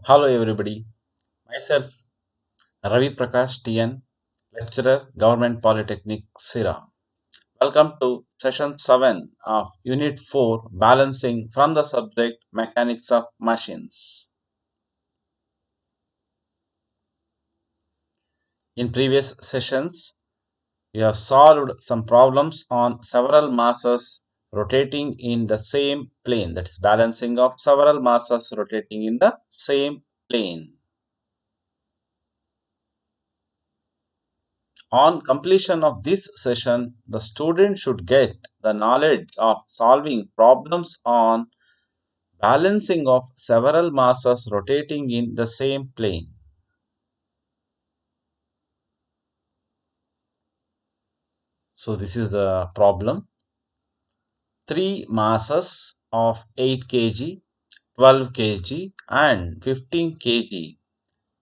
Hello everybody. Myself Ravi Prakash TN, lecturer, Government Polytechnic Sira. Welcome to session 7 of Unit 4 Balancing from the subject Mechanics of Machines. In previous sessions, we have solved some problems on several masses rotating in the same plane, that is balancing of several masses rotating in the same plane. On completion of this session, the student should get the knowledge of solving problems on balancing of several masses rotating in the same plane. So this is the problem. Three masses of 8 kg, 12 kg and 15 kg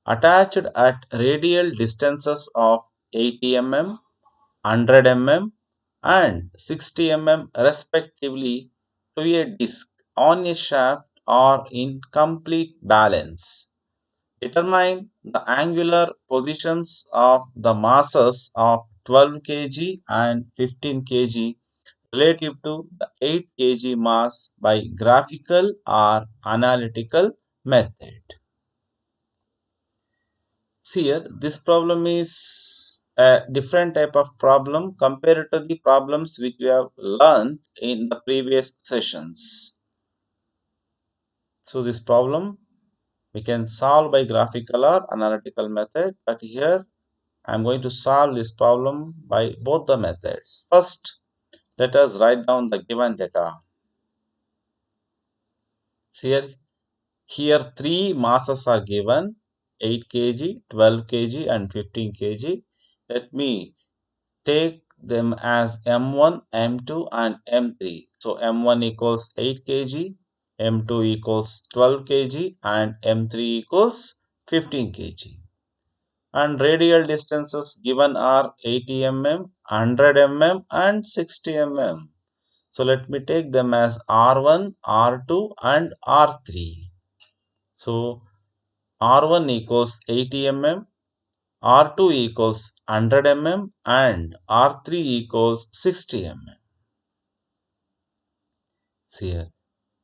attached at radial distances of 80 mm, 100 mm and 60 mm respectively to a disc on a shaft are in complete balance. Determine the angular positions of the masses of 12 kg and 15 kg relative to the 8 kg mass by graphical or analytical method. See here, this problem is a different type of problem compared to the problems which we have learned in the previous sessions. So this problem we can solve by graphical or analytical method, but here I am going to solve this problem by both the methods. First, let us write down the given data. See here three masses are given: 8 kg, 12 kg and 15 kg. Let me take them as M1, M2 and M3. So M1 equals 8 kg, M2 equals 12 kg and M3 equals 15 kg. And radial distances given are 80 mm, 100 mm and 60 mm. So let me take them as R1, R2 and R3. So R1 equals 80 mm, R2 equals 100 mm and R3 equals 60 mm. See here,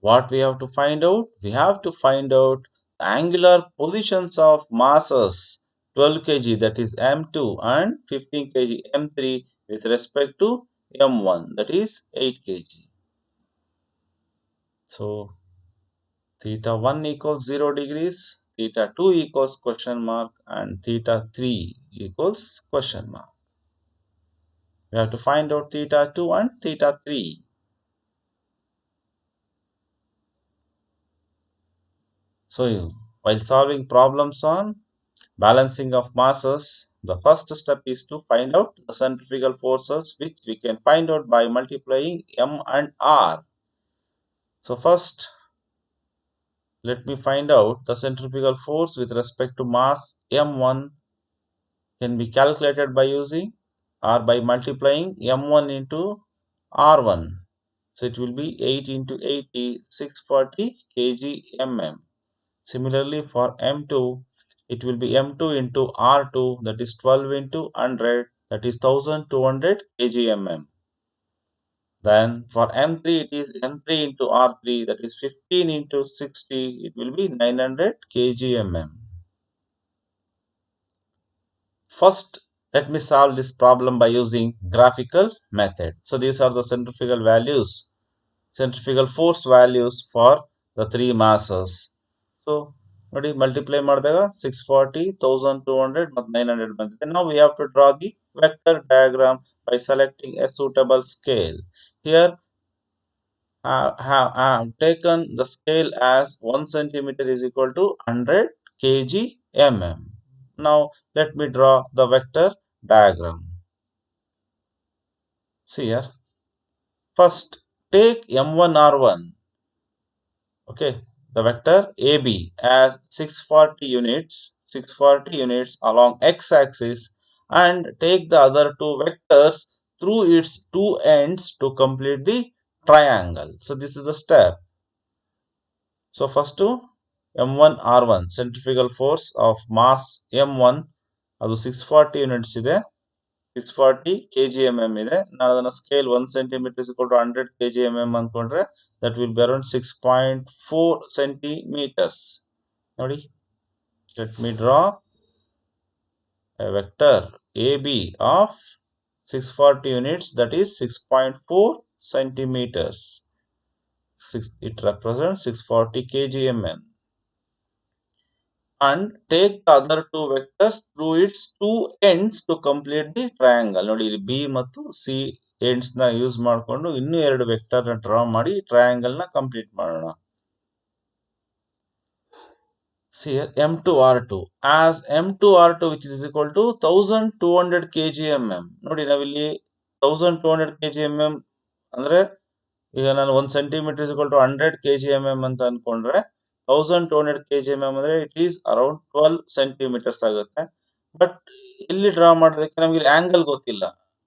what we have to find out? We have to find out the angular positions of masses 12 kg, that is M2, and 15 kg M3 with respect to M1, that is 8 kg. So theta 1 equals 0 degrees, theta 2 equals question mark and theta 3 equals question mark. We have to find out theta 2 and theta 3. So while solving problems on balancing of masses, the first step is to find out the centrifugal forces, which we can find out by multiplying M and R. So first, let me find out the centrifugal force with respect to mass M1 can be calculated by using or by multiplying M1 into R1. So it will be 8 into 80, 640 kg mm. Similarly, for M2, it will be M2 into R2, that is 12 into 100, that is 1200 kgmm. Then for M3, it is M3 into R3, that is 15 into 60, it will be 900 kgmm. First, let me solve this problem by using graphical method. So these are the centrifugal values, centrifugal force values for the three masses. So ನೋಡಿ multiply ಮಾಡಿದಾಗ 640, 1200 ಮತ್ತು 900 ಬಂದಿದೆ. Now we have to draw the vector diagram by selecting a suitable scale. Here I have taken the scale as 1 centimeter is equal to 100 kg mm. Now let me draw the vector diagram. See here, first take M1R1. Okay, the vector AB as 640 units along x-axis, and take the other two vectors through its two ends to complete the triangle. So this is the step. So first to M1 R1 centrifugal force of mass M1 ಅದು 640 units ಇದೆ, 640 kgmm ಇದೆ. ನಾನು ಅದನ್ನು scale 1 centimeter is equal to 100 kgmm ಅಂದ್ಕೊಂಡ್ರೆ that will be around 6.4 centimeters. ನೋಡಿ, let me draw a vector AB of 640 units, that is 6.4 centimeters. It represents 640 kgmm. And take the other two vectors through its two ends to complete the triangle. ನೋಡಿ, ಇಲ್ಲಿ B ಮತ್ತು C ends ನ use ಮಾಡಿಕೊಂಡು ಇನ್ನೂ ಎರಡು vector ನ draw ಮಾಡಿ triangle ನ ಕಂಪ್ಲೀಟ್ ಮಾಡೋಣ. See here, M2R2 as M2R2 which is equal to 1200 kgmm. ನೋಡಿ, ನಾವಿಲ್ಲಿ 1200 kgmm ಅಂದ್ರೆ ಈಗ ನಾನು 1 centimeter is equal to 100 kgmm ಅಂತ ಅನ್ಕೊಂಡ್ರೆ 1200 kgmm ಅಂದ್ರೆ ಇಟ್ ಈಸ್ ಅರೌಂಡ್ 12 centimeters ಆಗುತ್ತೆ. ಬಟ್ ಇಲ್ಲಿ ಡ್ರಾ ಮಾಡೋದಕ್ಕೆ ನಮಗೆ ಆಂಗಲ್ ಗೊತ್ತಿಲ್ಲ.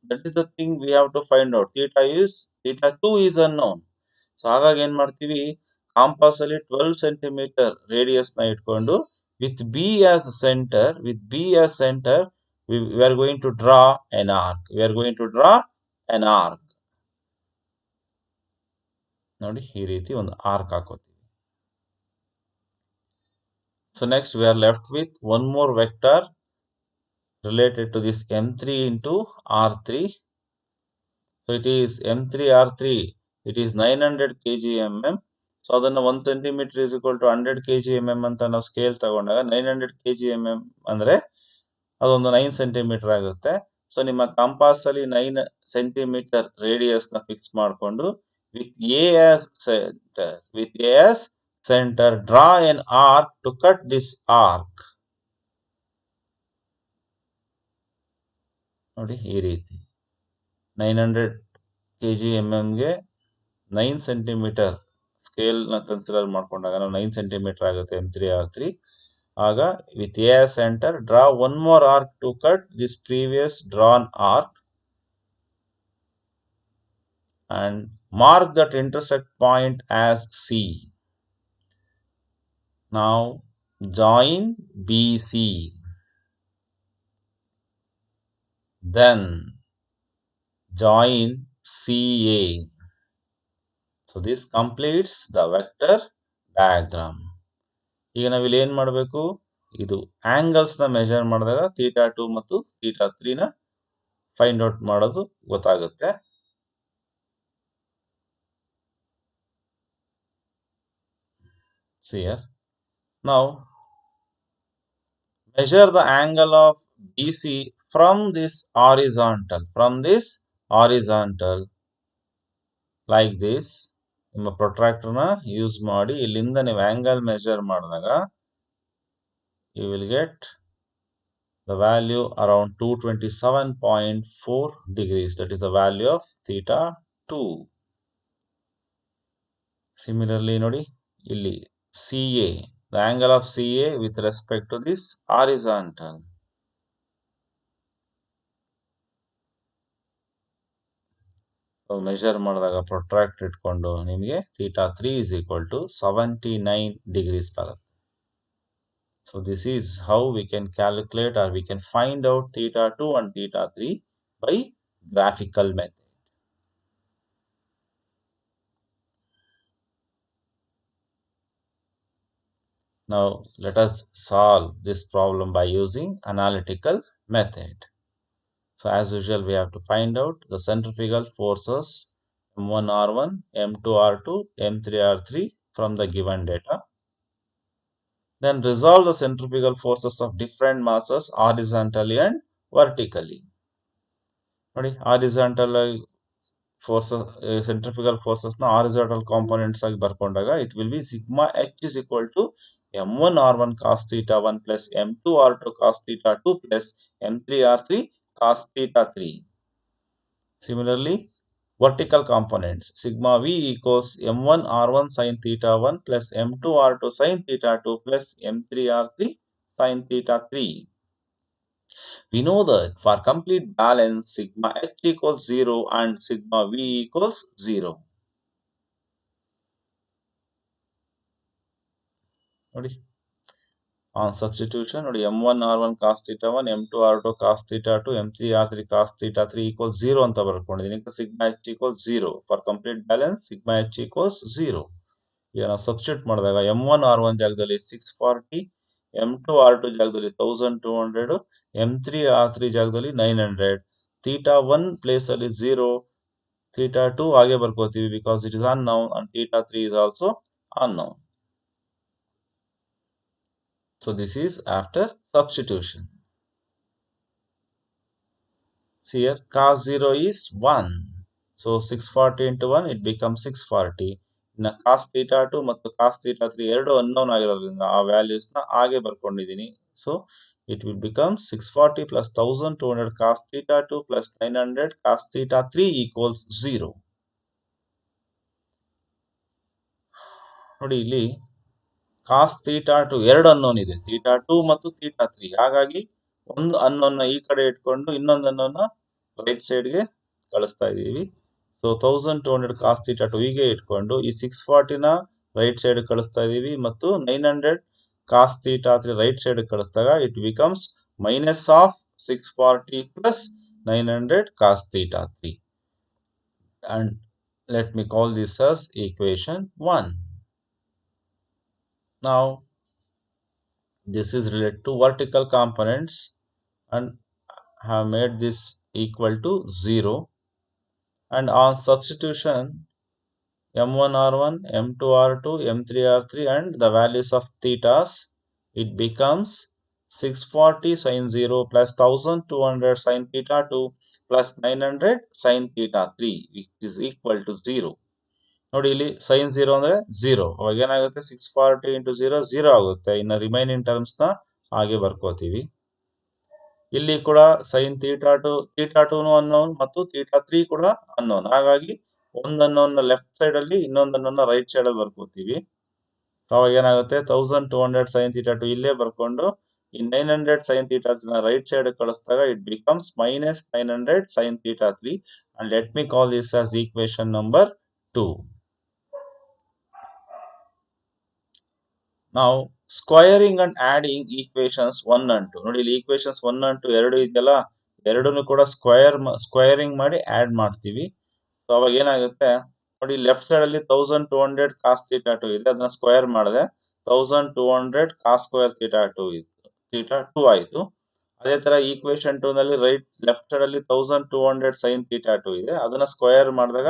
That is the thing we have to find out. Theta 2 is unknown. So ಹಾಗಾಗಿ ಏನ್ ಮಾಡ್ತೀವಿ, ಕಾಂಪಾಸ್ ಅಲ್ಲಿ 12 ಸೆಂಟಿಮೀಟರ್ ರೇಡಿಯಸ್ ನ ಇಟ್ಕೊಂಡು with B as center, we are going to draw an arc. ನೋಡಿ, ಈ ರೀತಿ ಒಂದು arc ಹಾಕೋತೀವಿ. So next we are left with one more vector related to this M3 into R3. So it is M3 R3, it is 900 kgmm. So ಅದನ್ನು 1 centimeter is equal to 100 kgmm ಅಂತ ನಾವು scale ತಗೊಂಡಾಗ 900 kgmm ಅಂದ್ರೆ ಅದೊಂದು 9 centimetre ಆಗುತ್ತೆ. So ನಿಮ್ಮ compass ಅಲ್ಲಿ 9 centimetre radius ನ ಫಿಕ್ಸ್ ಮಾಡಿಕೊಂಡು with A as center, draw an arc to cut this arc. ನೋಡಿ, ಈ ರೀತಿ 900 kgmm ಗೆ 9 ಸೆಂಟಿಮೀಟರ್ ಸ್ಕೇಲ್ ನ ಕನ್ಸಿಡರ್ ಮಾಡ್ಕೊಂಡಾಗ ನಾವು 9 ಸೆಂಟಿಮೀಟರ್ ಆಗುತ್ತೆ M3R3. ಆಗ with A as center, draw one more arc to cut this previous drawn arc and mark that intersect point as C. Now join BC, then join CA. So this completes the vector diagram. ಈಗ ನಾವಿಲ್ಲಿ ಏನ್ ಮಾಡಬೇಕು, ಇದು angles ನ measure ಮಾಡಿದಾಗ theta 2 ಮತ್ತು theta 3 ನ find out ಮಾಡೋದು ಗೊತ್ತಾಗುತ್ತೆ. See here. Now measure the angle of BC from this horizontal, like this. ನಿಮ್ಮ ಪ್ರೊಟ್ರಾಕ್ಟರ್ ನ ಯೂಸ್ ಮಾಡಿ ಇಲ್ಲಿಂದ ನೀವು ಆಂಗಲ್ ಮೆಜರ್ ಮಾಡಿದಾಗ you will get the value around 227.4 degrees. That is the value of theta 2. Similarly, ನೋಡಿ, ಇಲ್ಲಿ CA, the angle of CA with respect to this horizontal. So measure ಮಾಡಿದಾಗ ಪ್ರೊಟ್ರಾಕ್ಟ್ ಇಟ್ಕೊಂಡು ನಿಮಗೆ theta 3 is equal to 79 degrees ಬರುತ್ತೆ. So this is how we can calculate or we can find out theta 2 and theta 3 by graphical method. Now let us solve this problem by using analytical method. So as usual, we have to find out the centrifugal forces M1R1, M2R2, M3R3 from the given data. Then resolve the centrifugal forces of different masses horizontally and vertically. ನೋಡಿ, horizontal forces, centrifugal forces ನ horizontal components ಆಗಿ ಬರ್ಕೊಂಡಾಗ it will be sigma H is equal to M1R1 cos theta 1 plus M2R2 cos theta 2 plus M3R3 cos theta 3. Similarly, vertical components, sigma V equals M1R1 sin theta 1 plus M2R2 sin theta 2 plus M3R3 sin theta 3. We know that for complete balance, sigma H equals 0 and sigma V equals 0. ನೋಡಿ on substitution ನೋಡಿ m1 r1 cos theta 1 m2 r2 cos theta 2 m3 r3 cos theta 3 equals 0 ಅಂತ ಬರ್ಕೊಂಡಿದ್ದೀನಿ. Sigma h equals 0 for complete balance sigma h equals 0. ಈಗ ನಾವು substitute ಮಾಡಿದಾಗ m1 r1 ಜಾಗದಲ್ಲಿ 640, m2 r2 ಜಾಗದಲ್ಲಿ 1200, m3 r3 ಜಾಗದಲ್ಲಿ 900, theta 1 place ಅಲ್ಲಿ 0, theta 2 ಹಾಗೆ ಬರ್ಕೋತೀವಿ because it is unknown and theta 3 is also unknown. So this is after substitution. See here cos 0 is 1. So 640 into 1 it becomes 640. ಇನ್ನು cos theta 2 ಮತ್ತು cos theta 3 ಎರಡು unknown ಆಗಿರೋದ್ರಿಂದ ಆ values ನ ಹಾಗೆ ಬರ್ಕೊಂಡಿದ್ದೀನಿ. So it will become 640 plus 1200 cos theta 2 plus 900 cos theta 3 equals 0. ನೋಡಿ ಇಲ್ಲಿ cos theta 2 ಎರಡು ಅನ್ನೋನ್ ಇದೆ, ಥೀಟಾ 2 ಮತ್ತು ಥೀಟಾ 3. ಹಾಗಾಗಿ ಒಂದು ಅನ್ನೋನ್ನ ಈ ಕಡೆ ಇಟ್ಕೊಂಡು ಇನ್ನೊಂದು ಅನ್ನೋನ್ನ ರೈಟ್ ಸೈಡ್ಗೆ ಕಳಿಸ್ತಾ ಇದ್ದೀವಿ. ಸೊ 1200 ಕಾಸ್ ಥೀಟಾ 2 ಹೀಗೆ ಇಟ್ಕೊಂಡು ಈ 640ನ ರೈಟ್ ಸೈಡ್ ಕಳಿಸ್ತಾ ಇದ್ದೀವಿ ಮತ್ತು 900 ಕಾಸ್ ಥೀಟಾ 3 ರೈಟ್ ಸೈಡ್ ಕಳಿಸಿದಾಗ it becomes minus of 640 plus 900 cos theta 3. And let me call this as equation 1. Now this is related to vertical components and have made this equal to 0, and on substitution m1 r1 m2 r2 m3 r3 and the values of thetas, it becomes 640 sin 0 plus 1200 sin theta 2 plus 900 sin theta 3 which is equal to 0. ನೋಡಿ ಇಲ್ಲಿ sign 0 ಅಂದ್ರೆ 0, ಅವಾಗ ಏನಾಗುತ್ತೆ 640 into 0 0 ಆಗುತ್ತೆ. ಇನ್ನು remaining terms ನ ಹಾಗೆ ಬರ್ಕೋತೀವಿ. ಇಲ್ಲಿ ಕೂಡ ಸೈನ್ ಥೀಟಾ 2 ಅನ್ನೋನ್ ಮತ್ತು ಥೀಟಾ 3 ಕೂಡ ಅನ್ನೋನ್. ಹಾಗಾಗಿ ಒಂದು ಅನ್ನೋನ್ ಲೆಫ್ಟ್ ಸೈಡ್ ಅಲ್ಲಿ ಇನ್ನೊಂದು ಅನ್ನೋನ್ ರೈಟ್ ಸೈಡ್ ಅಲ್ಲಿ ಬರ್ಕೋತೀವಿ. ಸೊ ಅವಾಗ ಏನಾಗುತ್ತೆ 1200 ಸೈನ್ ಥೀಟಾ 2 ಇಲ್ಲೇ ಬರ್ಕೊಂಡು ಈ 900 ಸೈನ್ ಥೀಟಾ 3 ನ ರೈಟ್ ಸೈಡ್ ಕಳಿಸಿದಾಗ it becomes minus 900 sine theta 3. And let me call this as equation number 2. Now squaring and adding equations 1 and 2. ನೋಡಿ ಇಲ್ಲಿ ಈಕ್ವೇಶನ್ಸ್ 1 and 2 ಎರಡು ಇದೆಯಲ್ಲ, ಎರಡನ್ನು ಕೂಡ ಸ್ಕ್ವಯರಿಂಗ್ ಮಾಡಿ ಆಡ್ ಮಾಡ್ತೀವಿ. ಸೊ ಅವಾಗ ಏನಾಗುತ್ತೆ ನೋಡಿ ಲೆಫ್ಟ್ ಸೈಡ್ ಅಲ್ಲಿ 1200 ಕಾಸ್ ಥೀಟಾ 2 ಇದೆ, ಅದನ್ನ ಸ್ಕ್ವಯರ್ ಮಾಡಿದೆ 1200 ಕಾಸ್ ಸ್ಕ್ವೇರ್ ಥೀಟಾ 2 ಇತ್ತು, ಥೀಟಾ 2 ಆಯ್ತು. ಅದೇ ತರ ಈಕ್ವೇಶನ್ 2 ನಲ್ಲಿ ಲೆಫ್ಟ್ ಸೈಡ್ ಅಲ್ಲಿ 1200 ಸೈನ್ ಥೀಟಾ 2 ಇದೆ, ಅದನ್ನ ಸ್ಕ್ವಯರ್ ಮಾಡಿದಾಗ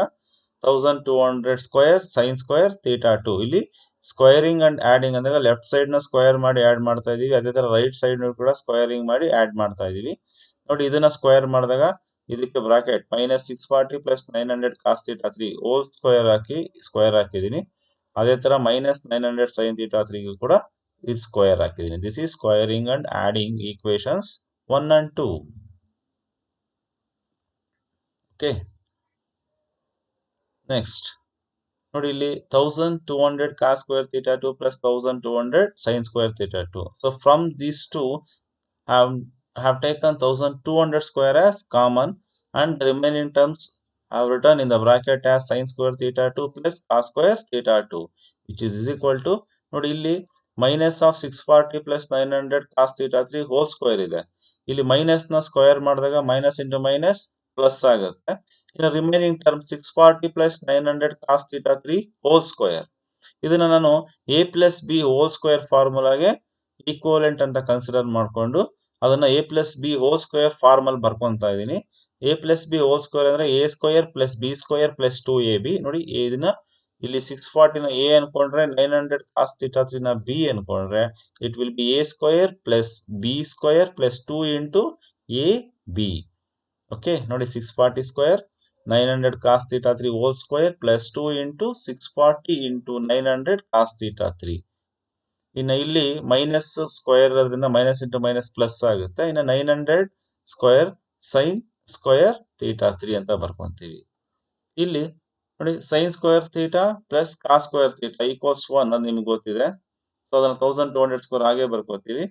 1200 ಸ್ಕ್ವಯರ್ ಸೈನ್ ಸ್ಕ್ವಯರ್ ಥೀಟಾ 2. ಇಲ್ಲಿ ಸ್ಕ್ವಯರಿಂಗ್ ಅಂಡ್ ಆಡಿಂಗ್ ಅಂದಾಗ ಲೆಫ್ಟ್ ಸೈಡ್ ನ ಸ್ಕ್ವಯರ್ ಮಾಡಿ ಆಡ್ ಮಾಡ್ತಾ ಇದೀವಿ, ಅದೇ ತರ ರೈಟ್ ಸೈಡ್ ಕೂಡ ಸ್ಕ್ವಯರಿಂಗ್ ಮಾಡಿ ಆಡ್ ಮಾಡ್ತಾ ಇದೀವಿ. ನೋಡಿ ಇದನ್ನ ಸ್ಕ್ವಯರ್ ಮಾಡಿದಾಗ ಇದಕ್ಕೆ bracket minus 640 plus 900 cos theta 3 whole square ಹಾಕಿ ಸ್ಕ್ವಯರ್ ಹಾಕಿದೀನಿ. ಅದೇ ತರ ಮೈನಸ್ 900 ಸೈನ್ ಥೀಟಾ 3 ಕೂಡ ಇದು ಸ್ಕ್ವಯರ್ ಹಾಕಿದೀನಿ. This is squaring and adding equations 1 and 2. Okay, next ನೋಡಿ ಇಲ್ಲಿ 1200 cos square theta 2 plus 1200 sin square theta 2. So from these two have taken 1200 square as common and the remaining terms have written in the bracket as sin square theta 2 plus cos square theta 2 which is equal to ನೋಡಿ ಇಲ್ಲಿ minus of 640 plus 900 cos theta 3 whole square ಇದೆ. ಇಲ್ಲಿ minus ನ square ಮಾಡಿದಾಗ minus into minus plus ಆಗುತ್ತೆ. ಇನ್ನು remaining term 640 plus 900 cos theta 3 whole square. ಇದನ್ನ ನಾನು A plus B whole square ಫಾರ್ಮುಲಾಗೆ ಈಕ್ವಲೆಂಟ್ ಅಂತ ಕನ್ಸಿಡರ್ ಮಾಡಿಕೊಂಡು ಅದನ್ನ A plus B whole square formula ಬರ್ಕೊಂತಾ ಇದ್ದೀನಿ. A plus B whole square ಅಂದ್ರೆ A square plus B square plus 2ab. ನೋಡಿ ಇದನ್ನ ಇಲ್ಲಿ 640 ನ ಎ ಅನ್ಕೊಂಡ್ರೆ 900 ಕಾಸ್ ಥೀಟಾ 3 ನ ಬಿ ಅನ್ಕೊಂಡ್ರೆ it will B A square plus B square plus 2 into A B. Okay ನೋಡಿ 640 square 900 cos theta 3 whole square plus 2 into 640 into 900 cos theta 3. ಇನ್ನು ಇಲ್ಲಿ ಮೈನಸ್ ಸ್ಕ್ವೇರ್ ಇರೋದ್ರಿಂದ ಮೈನಸ್ ಇಂಟು ಮೈನಸ್ ಪ್ಲಸ್ ಆಗುತ್ತೆ. ಇನ್ನು 900 square sine square theta 3 ಅಂತ ಬರ್ಕೊಂತೀವಿ. ಇಲ್ಲಿ ನೋಡಿ sine square theta plus cos square theta equals 1 ಅದು ನಿಮ್ಗೆ ಗೊತ್ತಿದೆ. ಸೊ ಅದನ್ನ 1200 ಸ್ಕ್ವೇರ್ ಹಾಗೆ ಬರ್ಕೋತೀವಿ.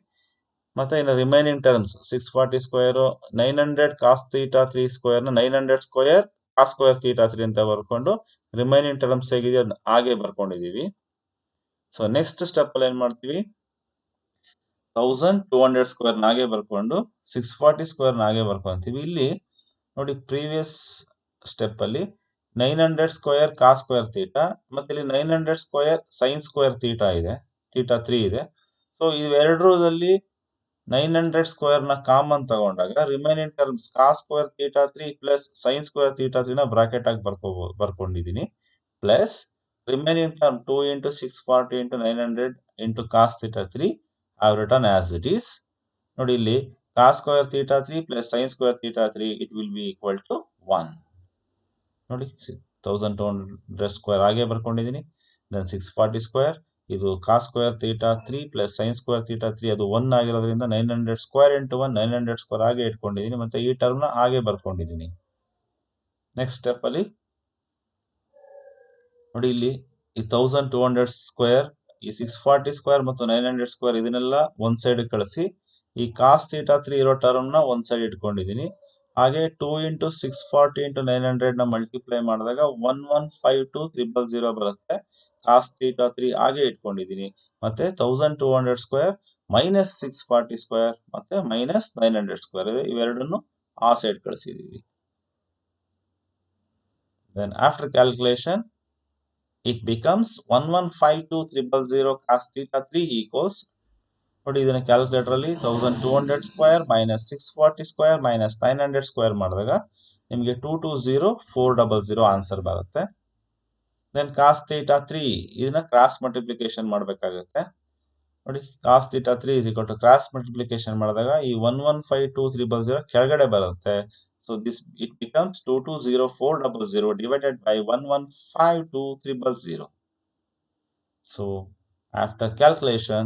ಮತ್ತೆ ಇನ್ನು remaining terms 640 square 900 cos theta 3 square ನ 900 ಸ್ಕ್ವೇರ್ ಕಾಸ್ ಸ್ಕ್ವೇರ್ ಥೀಟಾ 3 ಅಂತ ಬರ್ಕೊಂಡು ರಿಮೈನಿಂಗ್ ಟರ್ಮ್ಸ್ ಹೇಗಿದೆ ಅದನ್ನ ಹಾಗೆ ಬರ್ಕೊಂಡಿದೀವಿ. ಸೊ ನೆಕ್ಸ್ಟ್ ಸ್ಟೆಪ್ ಅಲ್ಲಿ ಏನ್ ಮಾಡ್ತೀವಿ, 1200 ಸ್ಕ್ವೇರ್ ನಾಗೆ ಬರ್ಕೊಂಡು 640 ಸ್ಕ್ವೇರ್ ನಾಗೆ ಬರ್ಕೊಂತೀವಿ. ಇಲ್ಲಿ ನೋಡಿ, ಪ್ರೀವಿಯಸ್ ಸ್ಟೆಪ್ ಅಲ್ಲಿ 900 ಸ್ಕ್ವೇರ್ ಕಾಸ್ ಸ್ಕ್ವೇರ್ ಥೀಟಾ ಮತ್ತೆ ಇಲ್ಲಿ 900 ಸ್ಕ್ವೇರ್ ಸೈನ್ ಸ್ಕ್ವೇರ್ ಥೀಟಾ ಇದೆ, ಥೀಟಾ 3 ಇದೆ. ಸೊ ಇವೆರಡರಲ್ಲಿ 900 ಸ್ಕ್ವೇರ್ ನ ಕಾಮನ್ ತಗೊಂಡಾಗ remaining terms cos square theta 3 plus sine square theta 3 ನ ಬ್ರಾಕೆಟ್ ಆಗಿ ಬರ್ಕೊಂಡಿದ್ದೀನಿ. Plus remaining term 2 into 640 into 900 into cos theta 3 I return as it is. ನೋಡಿ, ಇಲ್ಲಿ cos square theta 3 plus sine square theta 3 it will be equal to 1. ನೋಡಿ, 1200 square ಹಾಗೆ ಬರ್ಕೊಂಡಿದ್ದೀನಿ. Then 640 square, ಇದು cos square theta 3 plus sine square theta 3 ಅದು 1 ಆಗಿರೋದ್ರಿಂದ 900 square into 1 900 square ಹಾಗೆ ಇಟ್ಕೊಂಡಿದ್ದೀನಿ. ಮತ್ತೆ ಈ ಟರ್ಮ್ ನ ಹಾಗೆ ಬರ್ಕೊಂಡಿದ್ದೀನಿ. ನೆಕ್ಸ್ಟ್ ಸ್ಟೆಪ್ ಅಲ್ಲಿ ನೋಡಿ, ಇಲ್ಲಿ ಈ 1200 ಸ್ಕ್ವೇರ್, ಈ 640 ಸ್ಕ್ವೇರ್ ಮತ್ತು 900 ಸ್ಕ್ವೇರ್ ಇದನ್ನೆಲ್ಲ ಒಂದ್ ಸೈಡ್ ಕಳಿಸಿ ಈ ಕಾಸ್ ಥೀಟಾ 3 ಇರೋ ಟರ್ಮ್ ನ ಒಂದ್ ಸೈಡ್ ಇಟ್ಕೊಂಡಿದ್ದೀನಿ. ಹಾಗೆ 2 ಇಂಟು 640 ಇಂಟು 900 ನ ಮಲ್ಟಿಪ್ಲೈ ಮಾಡಿದಾಗ 1152000 ಬರುತ್ತೆ. ಕಾಸ್ ಥೀಟಾ 3 ಹಾಗೆ ಇಟ್ಕೊಂಡಿದ್ದೀನಿ. ಮತ್ತೆ 1200 ಸ್ಕ್ವೇರ್ ಮೈನಸ್ 640 ಸ್ಕ್ವೇರ್ ಮತ್ತೆ ಮೈನಸ್ 900 ಸ್ಕ್ವೇರ್ ಇದೆ, ಇವೆರಡನ್ನು ಆ ಸೈಡ್ ಕಳಿಸಿದೀವಿ. Then after calculation it becomes 1152000 cos theta 3 equals, ನೋಡಿ ಇದನ್ನ ಕ್ಯಾಲ್ಕುಲೇಟರ್ ಅಲ್ಲಿ 1200 square minus 640 square minus 900 square ಮಾಡಿದಾಗ ನಿಮಗೆ 220400 ಆನ್ಸರ್ ಬರುತ್ತೆ. ದೆನ್ ಕಾಸ್ ಥೀಟಾ 3 ಇದನ್ನ ಕ್ರಾಸ್ ಮಲ್ಟಿಪ್ಲಿಕೇಶನ್ ಮಾಡಬೇಕಾಗುತ್ತೆ. ನೋಡಿ, cos theta 3 is equal to cross multiplication ಮಾಡಿದಾಗ ಈ 115230 ಕೆಳಗಡೆ ಬರುತ್ತೆ. So this it becomes 220400 divided by 115230. So after calculation,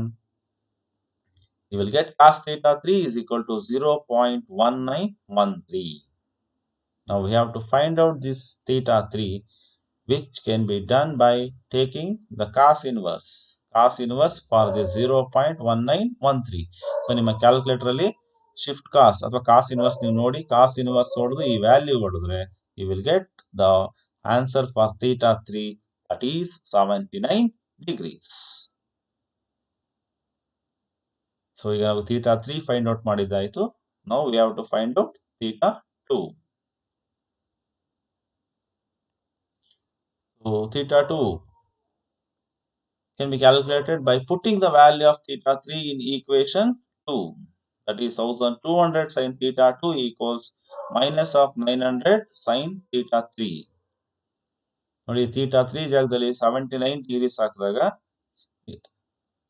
you will get cos theta 3 is equal to 0.1913. Now we have to find out this theta 3, which can be done by taking the cos inverse. Cos inverse for this 0.1913. So ನಿಮ್ಮ calculator ಅಲ್ಲಿ shift ಕಾಸ್ ಅಥವಾ cos inverse ನೀವು ನೋಡಿ, cos inverse ಹೊಡೆದು ಈ value ಹೊಡೆದ್ರೆ you will get the answer for theta 3, that is 79 degrees. So ಈಗ ನಾವು ಥೀಟಾ 3 ಫೈಂಡ್ ಔಟ್ ಮಾಡಿದ್ದಾಯ್ತು. Now we have to find out theta 2. So theta 2 can be calculated by putting the value of theta 3 in equation 2. That is 1200 sin theta 2 equals minus of 900 sin theta 3. ನೋಡಿ, theta 3 ಜಾಗದಲ್ಲಿ 79 degrees ಹಾಕಿದಾಗ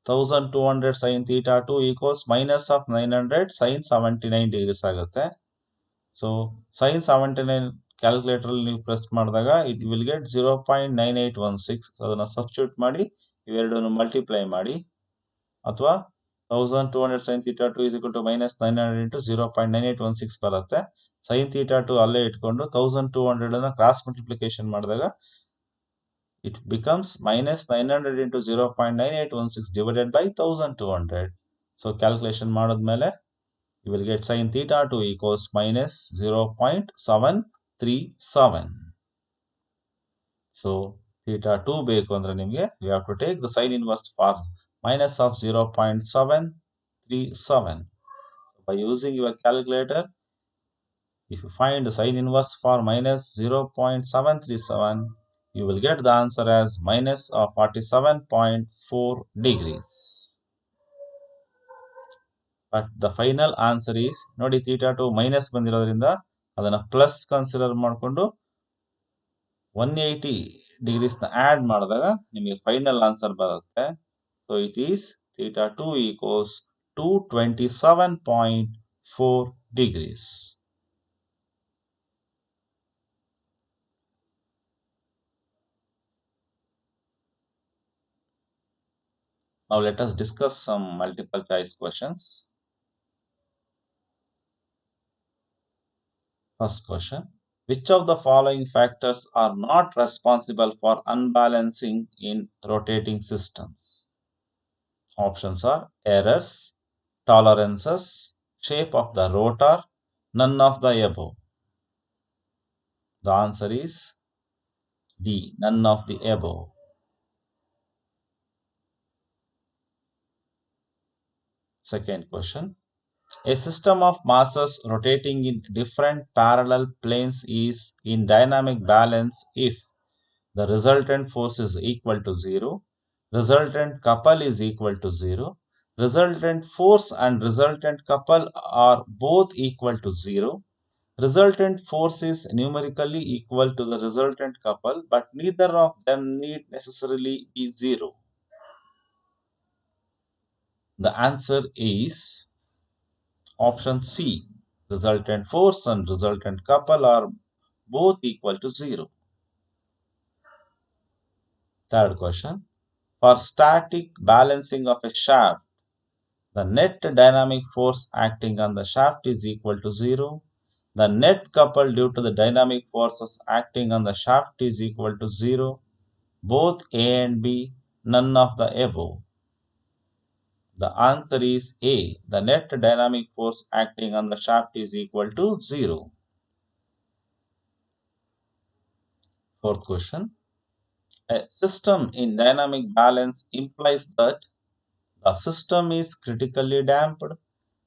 1200 sin theta 2 equals minus of 900 sin 79 degrees ಆಗುತ್ತೆ. So sin 79 calculator ಅಲ್ಲಿ ನೀವು press ಮಾಡಿದಾಗ it will get 0.9816. ಅದನ್ನ substitute ಮಾಡಿ ಇವೆರಡನ್ನು ಮಲ್ಟಿಪ್ಲೈ ಮಾಡಿ, ಅಥವಾ 1200 sin theta 2 is equal to minus 900 into 0.9816 ಬರುತ್ತೆ. sin theta 2 ಅಲ್ಲೇ ಇಟ್ಕೊಂಡು 1200 ಅನ್ನ ಕ್ರಾಸ್ ಮಲ್ಟಿಪ್ಲಿಕೇಶನ್ ಮಾಡಿದಾಗ it becomes minus 900 into 0.9816 divided by 1200. So calculation ಮಾಡಿದ್ಮೇಲೆ you will get sin theta 2 equals minus 0.737. So theta 2 ಬೇಕು ಅಂದ್ರೆ ನಿಮಗೆ you have to take the sin inverse for minus of 0.737. So by using your calculator, if you find the sin inverse for minus 0.737, you will get the answer as minus of 47.4 degrees. But the final answer is, ನೋಡಿ theta 2 minus ಬಂದಿರೋದ್ರಿಂದ ಅದನ್ನ plus consider ಮಾಡಿಕೊಂಡು 180 degrees ನ add ಮಾಡಿದಾಗ ನಿಮಗೆ final answer ಬರುತ್ತೆ. So it is theta 2 equals 227.4 degrees. Now let us discuss some multiple choice questions. First question, which of the following factors are not responsible for unbalancing in rotating systems? Options are errors, tolerances, shape of the rotor, none of the above. The answer is D, none of the above. Second question. A system of masses rotating in different parallel planes is in dynamic balance if the resultant force is equal to 0, resultant couple is equal to 0, resultant force and resultant couple are both equal to 0, resultant force is numerically equal to the resultant couple, but neither of them need necessarily be 0. The answer is option C. Resultant force and resultant couple are both equal to 0. Third question. For static balancing of a shaft, the net dynamic force acting on the shaft is equal to 0. The net couple due to the dynamic forces acting on the shaft is equal to 0. Both A and B, none of the above. The answer is A. The net dynamic force acting on the shaft is equal to 0. Fourth question. A system in dynamic balance implies that the system is critically damped.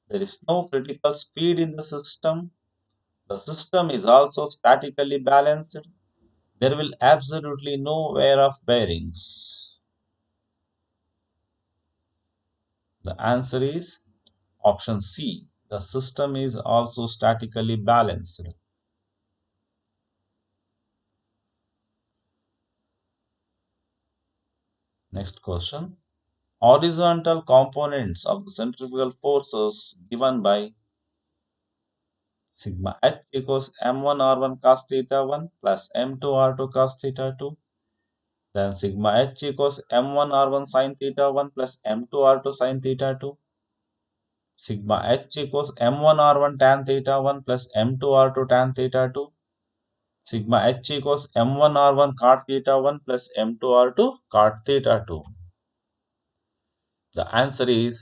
There is no critical speed in the system. The system is also statically balanced. There will absolutely no wear of bearings. The answer is option C. The system is also statically balanced. Next question. Horizontal components of the centrifugal forces given by sigma h equals m1 r1 cos theta 1 plus m2 r2 cos theta 2. Then sigma h equals m1 r1 sin theta 1 plus m2 r2 sin theta 2. Sigma h equals m1 r1 tan theta 1 plus m2 r2 tan theta 2. Sigma h equals m1 r1 cot theta 1 plus m2 r2 cot theta 2. The answer is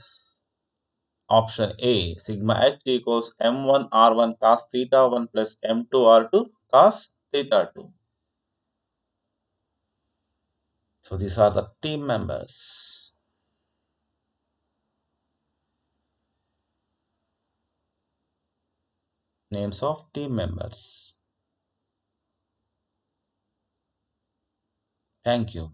option A. Sigma h equals m1 r1 cos theta 1 plus m2 r2 cos theta 2. So these are the team members. Names of team members. Thank you.